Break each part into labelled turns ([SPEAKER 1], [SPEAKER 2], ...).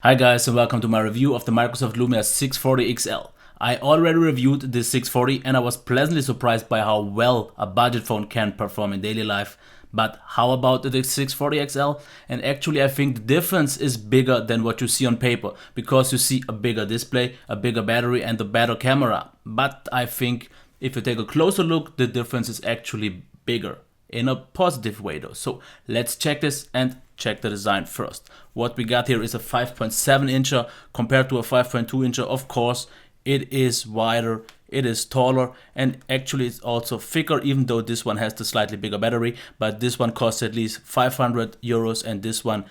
[SPEAKER 1] Hi guys and welcome to my review of the Microsoft Lumia 640 XL. I already reviewed this 640 and I was pleasantly surprised by how well a budget phone can perform in daily life. But how about the 640 XL? And actually I think the difference is bigger than what you see on paper, because you see a bigger display, a bigger battery and a better camera. But I think if you take a closer look, the difference is actually bigger. In a positive way though. So let's check this and check the design first. What we got here is a 5.7 incher compared to a 5.2 incher. Of course, it is wider, it is taller, and actually it's also thicker, even though this one has the slightly bigger battery. But this one costs at least 500 euros and this one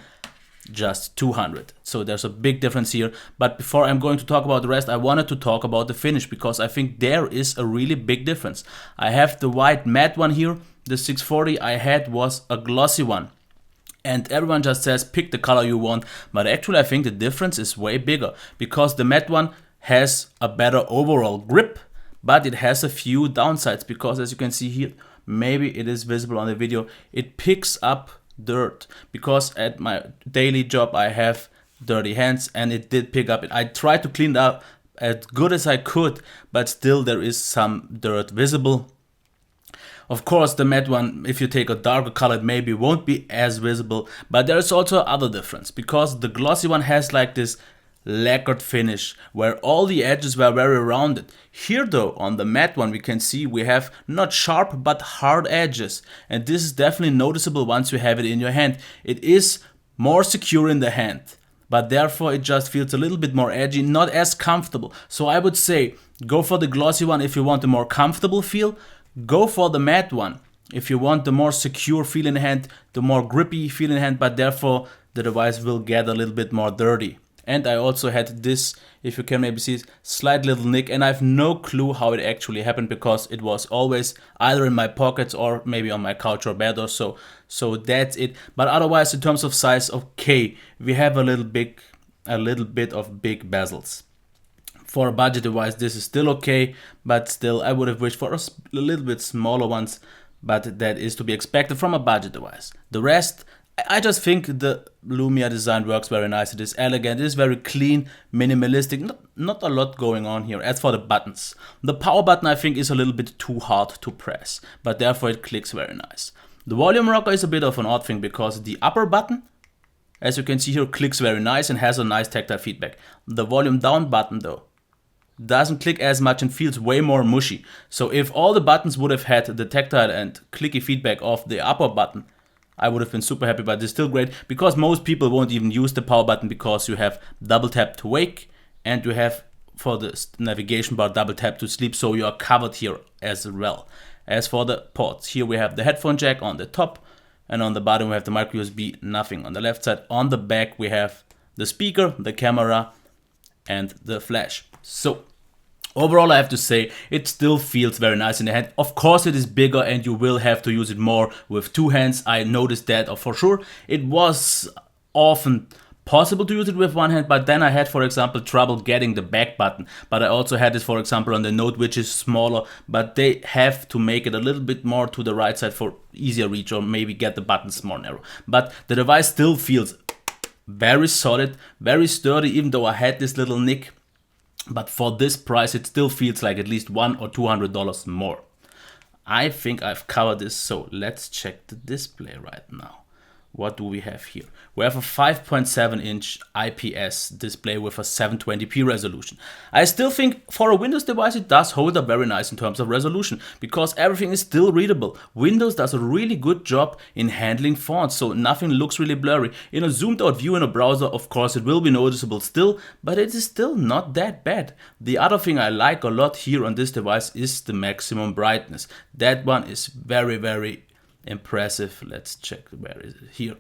[SPEAKER 1] just 200. So there's a big difference here. But before I'm going to talk about the rest, I wanted to talk about the finish, because I think there is a really big difference. I have the white matte one here. The 640 I had was a glossy one. And everyone just says pick the color you want, but actually I think the difference is way bigger, because the matte one has a better overall grip, but it has a few downsides, because as you can see here, maybe it is visible on the video, it picks up dirt, because at my daily job I have dirty hands and it did pick up. I tried to clean it up as good as I could, but still there is some dirt visible. Of course, the matte one, if you take a darker color, it maybe won't be as visible, but there is also other difference, because the glossy one has like this lacquered finish where all the edges were very rounded. Here though, on the matte one, we can see we have not sharp but hard edges, and this is definitely noticeable once you have it in your hand. It is more secure in the hand, but therefore it just feels a little bit more edgy, not as comfortable. So I would say go for the glossy one if you want a more comfortable feel. Go for the matte one if you want the more secure feel in the hand, the more grippy feel in the hand, but therefore the device will get a little bit more dirty. And I also had this, if you can maybe see it, slight little nick, and I have no clue how it actually happened, because it was always either in my pockets or maybe on my couch or bed or so. So that's it. But otherwise, in terms of size, okay, we have a little bit of big bezels. For a budget device, this is still okay, but still I would have wished for a little bit smaller ones, but that is to be expected from a budget device. The rest, I just think the Lumia design works very nice. It is elegant, it is very clean, minimalistic, not a lot going on here. As for the buttons, the power button I think is a little bit too hard to press, but therefore it clicks very nice. The volume rocker is a bit of an odd thing, because the upper button, as you can see here, clicks very nice and has a nice tactile feedback. The volume down button though doesn't click as much and feels way more mushy. So if all the buttons would have had the tactile and clicky feedback of the upper button, I would have been super happy, but it's still great, because most people won't even use the power button, because you have double tap to wake and you have for the navigation bar double tap to sleep, so you are covered here as well. As for the ports, here we have the headphone jack on the top, and on the bottom we have the micro USB, nothing on the left side. On the back we have the speaker, the camera and the flash. So overall I have to say it still feels very nice in the hand. Of course it is bigger and you will have to use it more with two hands. I noticed that for sure. It was often possible to use it with one hand, but then I had, for example, trouble getting the back button. But I also had this, for example, on the Note, which is smaller, but they have to make it a little bit more to the right side for easier reach, or maybe get the buttons more narrow. But the device still feels very solid, very sturdy, even though I had this little nick. But for this price, it still feels like at least $100 or $200 more. I think I've covered this, so let's check the display right now. What do we have here? We have a 5.7 inch IPS display with a 720p resolution. I still think for a Windows device it does hold up very nice in terms of resolution, because everything is still readable. Windows does a really good job in handling fonts, so nothing looks really blurry. In a zoomed out view in a browser, of course it will be noticeable still, but it is still not that bad. The other thing I like a lot here on this device is the maximum brightness. That one is very impressive. Let's check, where is it here.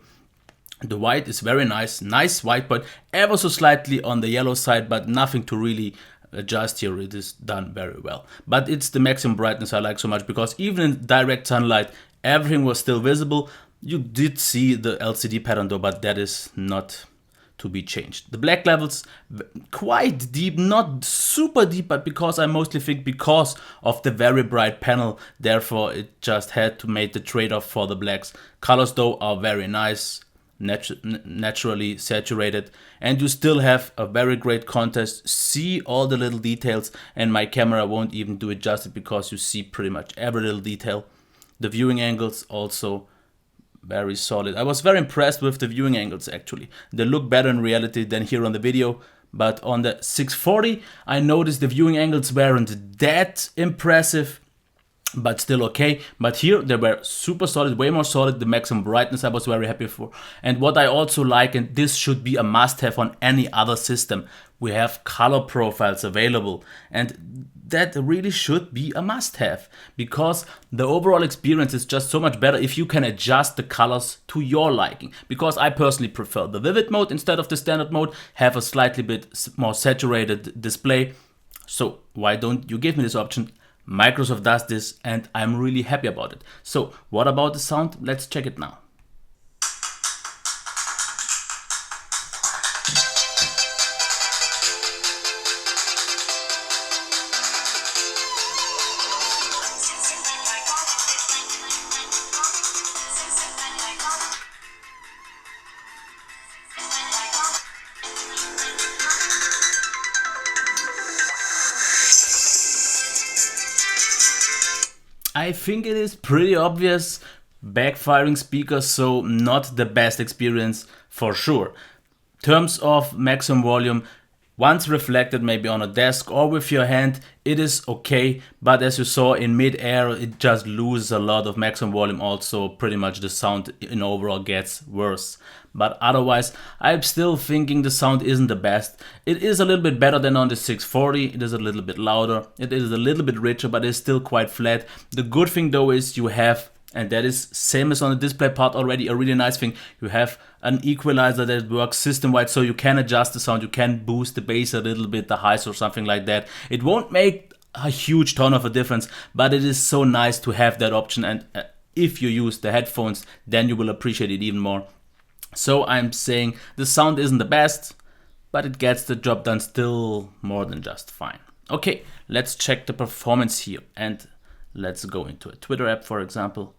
[SPEAKER 1] The white is very nice white point, ever so slightly on the yellow side, but nothing to really adjust here. It is done very well, but it's the maximum brightness I like so much, because even in direct sunlight everything was still visible. You did see the LCD pattern though, but that is not to be changed. The black levels quite deep, not super deep, but because I mostly think because of the very bright panel, therefore it just had to make the trade-off for the blacks. Colors though are very nice, naturally saturated, and you still have a very great contrast, see all the little details, and my camera won't even do it justice because you see pretty much every little detail. The viewing angles also very solid. I was very impressed with the viewing angles actually. They look better in reality than here on the video, but on the 640 I noticed the viewing angles weren't that impressive, but still okay. But here they were super solid, way more solid. The maximum brightness I was very happy for. And what I also like, and this should be a must-have on any other system, we have color profiles available, and that really should be a must-have, because the overall experience is just so much better if you can adjust the colors to your liking. Because I personally prefer the vivid mode instead of the standard mode, have a slightly bit more saturated display. So why don't you give me this option? Microsoft does this and I'm really happy about it. So what about the sound? Let's check it now. I think it is pretty obvious, backfiring speakers, so not the best experience for sure. Terms of maximum volume, once reflected maybe on a desk or with your hand, it is okay, but as you saw in mid-air it just loses a lot of maximum volume, also pretty much the sound in overall gets worse. But otherwise I'm still thinking the sound isn't the best. It is a little bit better than on the 640, it is a little bit louder, it is a little bit richer, but it's still quite flat. The good thing though is you have, and that is same as on the display part already, a really nice thing, you have an equalizer that works system-wide, so you can adjust the sound, you can boost the bass a little bit, the highs or something like that. It won't make a huge ton of a difference, but it is so nice to have that option, and if you use the headphones then you will appreciate it even more. So I'm saying the sound isn't the best, but it gets the job done still more than just fine. Okay, let's check the performance here, and let's go into a Twitter app for example.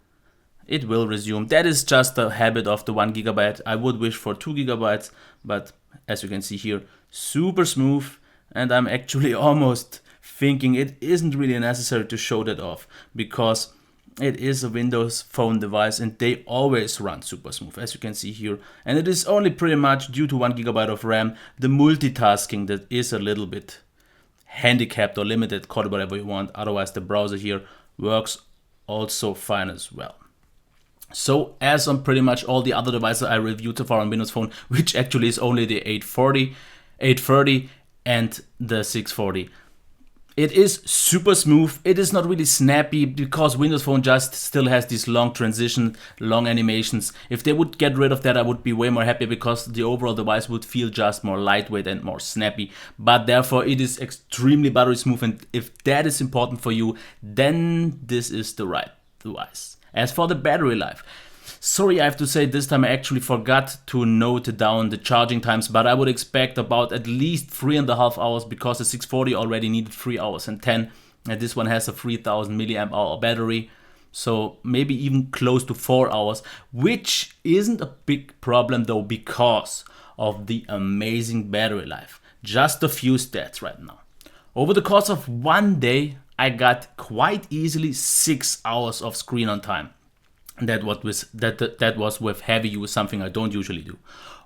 [SPEAKER 1] It will resume. That is just a habit of the 1 GB. I would wish for 2 GB, but as you can see here, super smooth, and I'm actually almost thinking it isn't really necessary to show that off, because it is a Windows phone device and they always run super smooth, as you can see here. And it is only pretty much due to 1 GB of RAM, the multitasking that is a little bit handicapped or limited, call it whatever you want. Otherwise the browser here works also fine as well. So as on pretty much all the other devices I reviewed so far on Windows Phone, which actually is only the 840, 830 and the 640. It is super smooth. It is not really snappy because Windows Phone just still has these long transitions, long animations. If they would get rid of that, I would be way more happy because the overall device would feel just more lightweight and more snappy. But therefore it is extremely buttery smooth, and if that is important for you, then this is the right device. As for the battery life, sorry, I have to say this time I actually forgot to note down the charging times, but I would expect about at least 3.5 hours because the 640 already needed 3 hours and 10, and this one has a 3000 milliamp hour battery, so maybe even close to 4 hours, which isn't a big problem though because of the amazing battery life. Just a few stats right now. Over the course of one day, I got quite easily 6 hours of screen on time. That was with heavy use, something I don't usually do.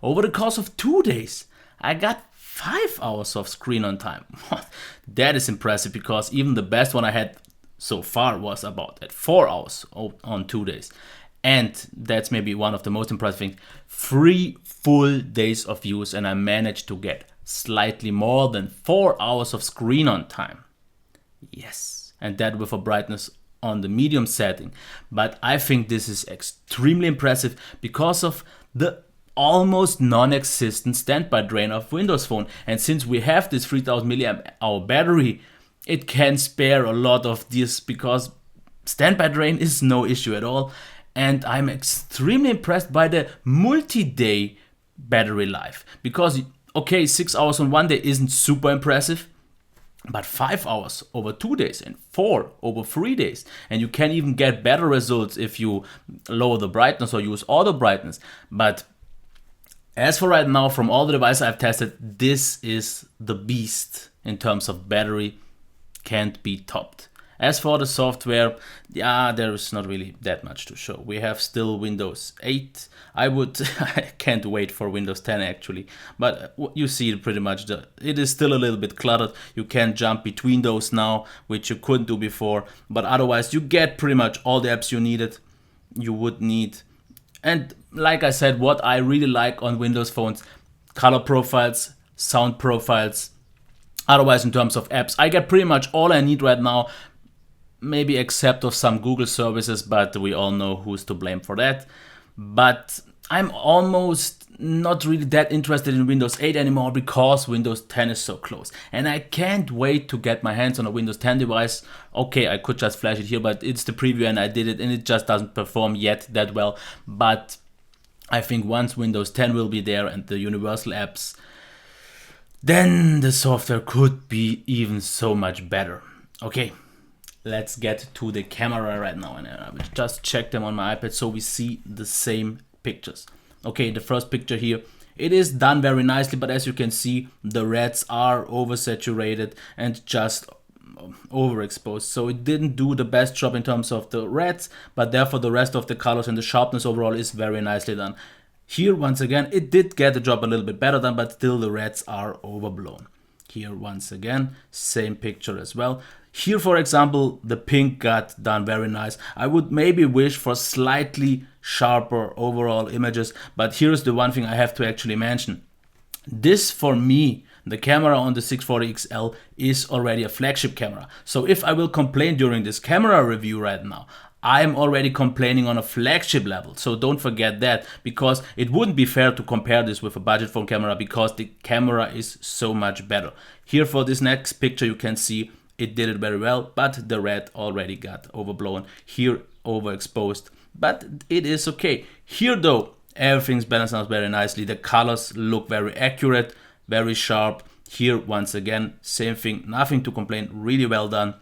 [SPEAKER 1] Over the course of 2 days, I got 5 hours of screen on time. That is impressive because even the best one I had so far was about at 4 hours on 2 days. And that's maybe one of the most impressive things. 3 full days of use and I managed to get slightly more than 4 hours of screen on time. Yes, and that with a brightness on the medium setting. But I think this is extremely impressive because of the almost non-existent standby drain of Windows Phone. And since we have this 3000 milliamp hour battery, it can spare a lot of this because standby drain is no issue at all. And I'm extremely impressed by the multi-day battery life because, okay, 6 hours on one day isn't super impressive, but 5 hours over 2 days and 4 over 3 days. And you can even get better results if you lower the brightness or use auto brightness. But As for right now, from all the devices I've tested, this is the beast in terms of battery. Can't be topped. As for the software, yeah, there is not really that much to show. We have still Windows 8. I can't wait for Windows 10 actually. But you see pretty much it is still a little bit cluttered. You can jump between those now, which you couldn't do before. But otherwise, you get pretty much all the apps you would need. And like I said, what I really like on Windows phones, color profiles, sound profiles. Otherwise, in terms of apps, I get pretty much all I need right now, maybe except of some Google services, but we all know who's to blame for that. But I'm almost not really that interested in Windows 8 anymore because Windows 10 is so close. And I can't wait to get my hands on a Windows 10 device. Okay, I could just flash it here, but it's the preview and I did it and it just doesn't perform yet that well. But I think once Windows 10 will be there and the universal apps, then the software could be even so much better. Okay, let's get to the camera right now, and I will just check them on my iPad so we see the same pictures. Okay, the first picture here, it is done very nicely, but as you can see, the reds are oversaturated and just overexposed. So it didn't do the best job in terms of the reds, but therefore the rest of the colors and the sharpness overall is very nicely done. Here, once again, it did get the job a little bit better done, but still the reds are overblown. Here, once again, same picture as well. Here, for example, the pink got done very nice. I would maybe wish for slightly sharper overall images, but here's the one thing I have to actually mention. This, for me, the camera on the 640 XL is already a flagship camera. So if I will complain during this camera review right now, I'm already complaining on a flagship level. So don't forget that, because it wouldn't be fair to compare this with a budget phone camera because the camera is so much better. Here for this next picture you can see it did it very well, but the red already got overblown. Here overexposed, but it is okay. Here though, everything's balanced out very nicely. The colors look very accurate, very sharp. Here once again, same thing, nothing to complain, really well done.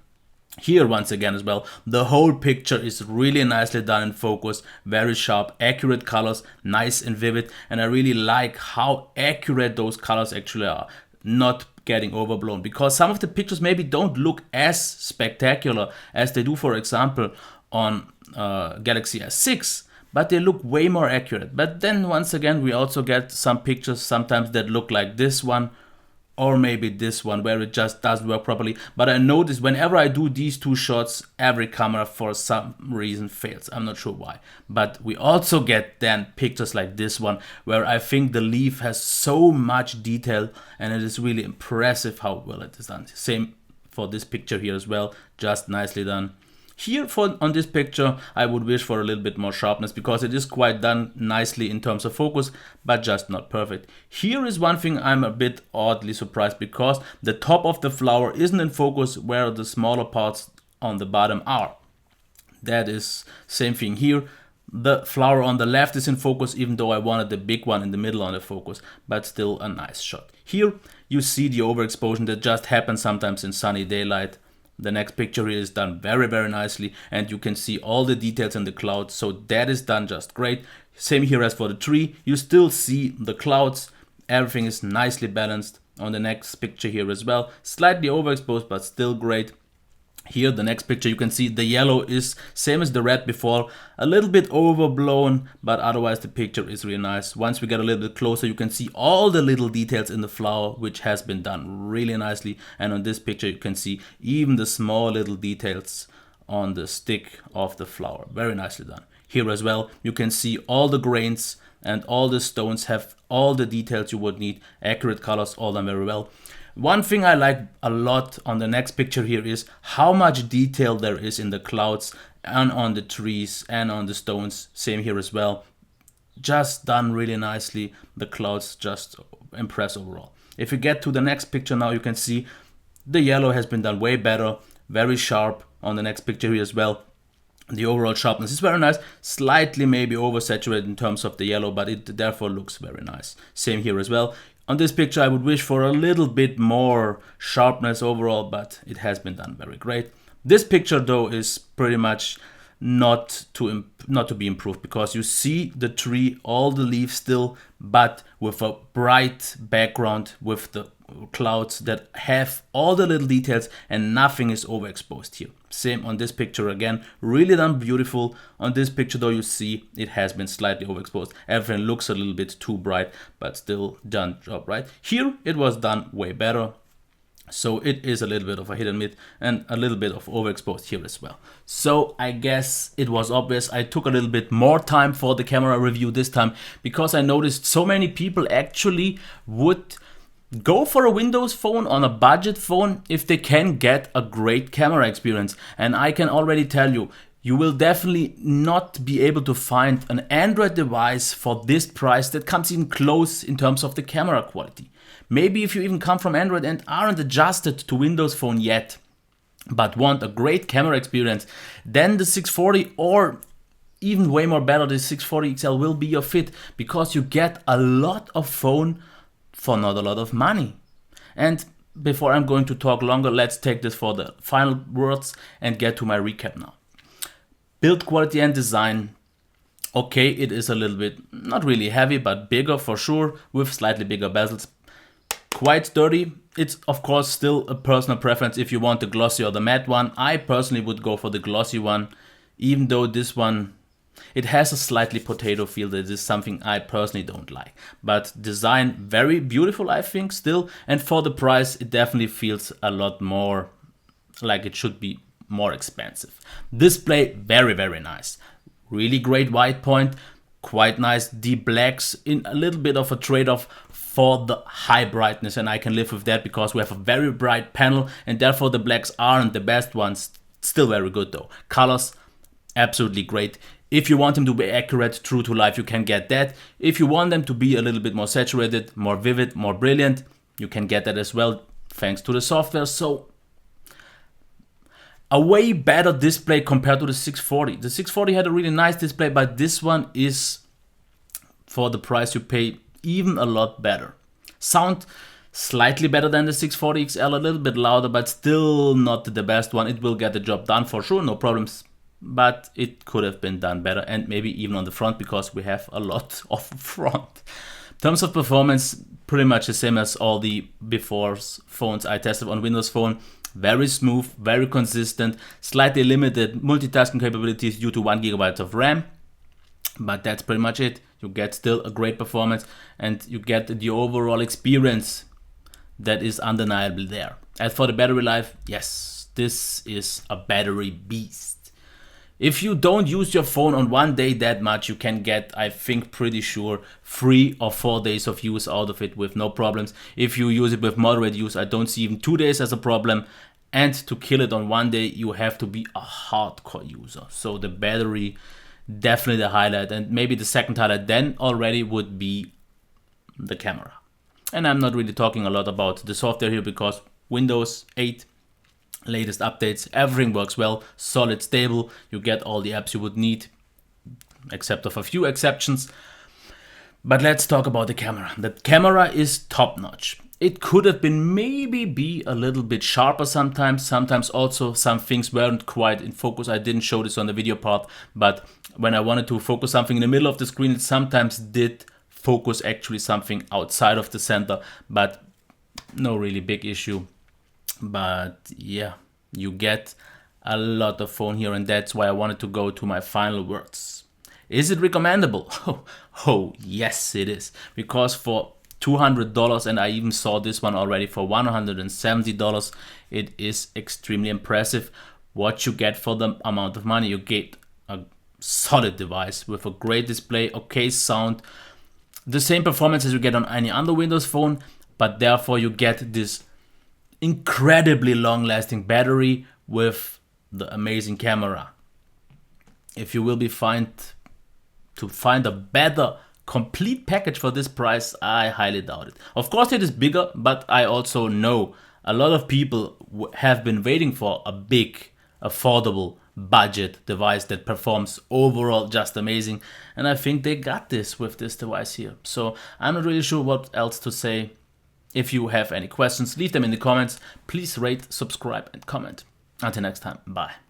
[SPEAKER 1] Here once again as well, the whole picture is really nicely done in focus, very sharp, accurate colors, nice and vivid, and I really like how accurate those colors actually are, not getting overblown, because some of the pictures maybe don't look as spectacular as they do, for example, on Galaxy S6, but they look way more accurate. But then once again, we also get some pictures sometimes that look like this one, or maybe this one where it just doesn't work properly. But I notice whenever I do these two shots, every camera for some reason fails. I'm not sure why. But we also get then pictures like this one where I think the leaf has so much detail and it is really impressive how well it is done. Same for this picture here as well, just nicely done. Here on this picture, I would wish for a little bit more sharpness because it is quite done nicely in terms of focus, but just not perfect. Here is one thing I'm a bit oddly surprised because the top of the flower isn't in focus where the smaller parts on the bottom are. That is same thing here. The flower on the left is in focus, even though I wanted the big one in the middle on the focus, but still a nice shot. Here you see the overexposure that just happens sometimes in sunny daylight. The next picture here is done very, very nicely, and you can see all the details in the clouds, so that is done just great. Same here as for the tree, you still see the clouds, everything is nicely balanced. On the next picture here as well, slightly overexposed but still great. Here the next picture you can see the yellow is same as the red before, a little bit overblown, but otherwise the picture is really nice. Once we get a little bit closer you can see all the little details in the flower, which has been done really nicely. And on this picture you can see even the small little details on the stick of the flower, very nicely done. Here as well you can see all the grains and all the stones have all the details you would need, accurate colors, all done very well. One thing I like a lot on the next picture here is how much detail there is in the clouds and on the trees and on the stones. Same here as well. Just done really nicely. The clouds just impress overall. If you get to the next picture now, you can see the yellow has been done way better. Very sharp on the next picture here as well. The overall sharpness is very nice, slightly maybe oversaturated in terms of the yellow, but it therefore looks very nice. Same here as well. On this picture I would wish for a little bit more sharpness overall, but it has been done very great. This picture though is pretty much not to be improved, because you see the tree, all the leaves still, but with a bright background with the clouds that have all the little details and nothing is overexposed here. Same on this picture again, really done beautiful. On this picture though, you see it has been slightly overexposed. Everything looks a little bit too bright, but still done job, right? Here it was done way better. So it is a little bit of a hit and miss and a little bit of overexposed here as well. So I guess it was obvious. I took a little bit more time for the camera review this time because I noticed so many people actually would go for a Windows phone on a budget phone if they can get a great camera experience. And I can already tell you, you will definitely not be able to find an Android device for this price that comes even close in terms of the camera quality. Maybe if you even come from Android and aren't adjusted to Windows Phone yet, but want a great camera experience, then the 640 or even way more better, the 640 XL will be your fit, because you get a lot of phone for not a lot of money. And before I'm going to talk longer, let's take this for the final words and get to my recap now. Build quality and design. Okay, it is a little bit, not really heavy, but bigger for sure, with slightly bigger bezels. Quite sturdy. It's of course still a personal preference if you want the glossy or the matte one. I personally would go for the glossy one, even though this one, it has a slightly potato feel. That is something I personally don't like. But design, very beautiful I think still, and for the price it definitely feels a lot more like it should be more expensive. Display, very nice. Really great white point, quite nice deep blacks in a little bit of a trade-off for the high brightness, and I can live with that because we have a very bright panel and therefore the blacks aren't the best ones. Still very good though. Colors, absolutely great. If you want them to be accurate, true to life, you can get that. If you want them to be a little bit more saturated, more vivid, more brilliant, you can get that as well thanks to the software. So a way better display compared to the 640. The 640 had a really nice display, but this one is, for the price you pay, even a lot better. Sound slightly better than the 640 XL, a little bit louder, but still not the best one. It will get the job done for sure, no problems, but it could have been done better, and maybe even on the front, because we have a lot of front. In terms of performance, pretty much the same as all the before phones I tested on Windows Phone. Very smooth, very consistent, slightly limited multitasking capabilities due to 1 GB of RAM, but that's pretty much it. You get still a great performance and you get the overall experience that is undeniably there. As for the battery life, yes, this is a battery beast. If you don't use your phone on one day that much, you can get, I think pretty sure, 3 or 4 days of use out of it with no problems. If you use it with moderate use, I don't see even 2 days as a problem. And to kill it on one day, you have to be a hardcore user. So the battery, definitely the highlight, and maybe the second highlight then already would be the camera. And I'm not really talking a lot about the software here because Windows 8, latest updates, everything works well, solid, stable. You get all the apps you would need, except of a few exceptions. But let's talk about the camera. The camera is top notch. It could have been maybe be a little bit sharper sometimes. Sometimes also some things weren't quite in focus. I didn't show this on the video part, but when I wanted to focus something in the middle of the screen, it sometimes did focus actually something outside of the center, but no really big issue. But yeah, you get a lot of phone here, and that's why I wanted to go to my final words. Is it recommendable? Oh yes it is, because for $200, and I even saw this one already for $170, it is extremely impressive what you get for the amount of money. You get a solid device with a great display, okay sound, the same performance as you get on any other Windows phone, but therefore you get this incredibly long-lasting battery with the amazing camera. If you will be find a better complete package for this price, I highly doubt it. Of course it is bigger, but I also know a lot of people have been waiting for a big, affordable budget device that performs overall just amazing, and I think they got this with this device here. So I'm not really sure what else to say. If you have any questions, leave them in the comments. Please rate, subscribe and comment. Until next time, bye.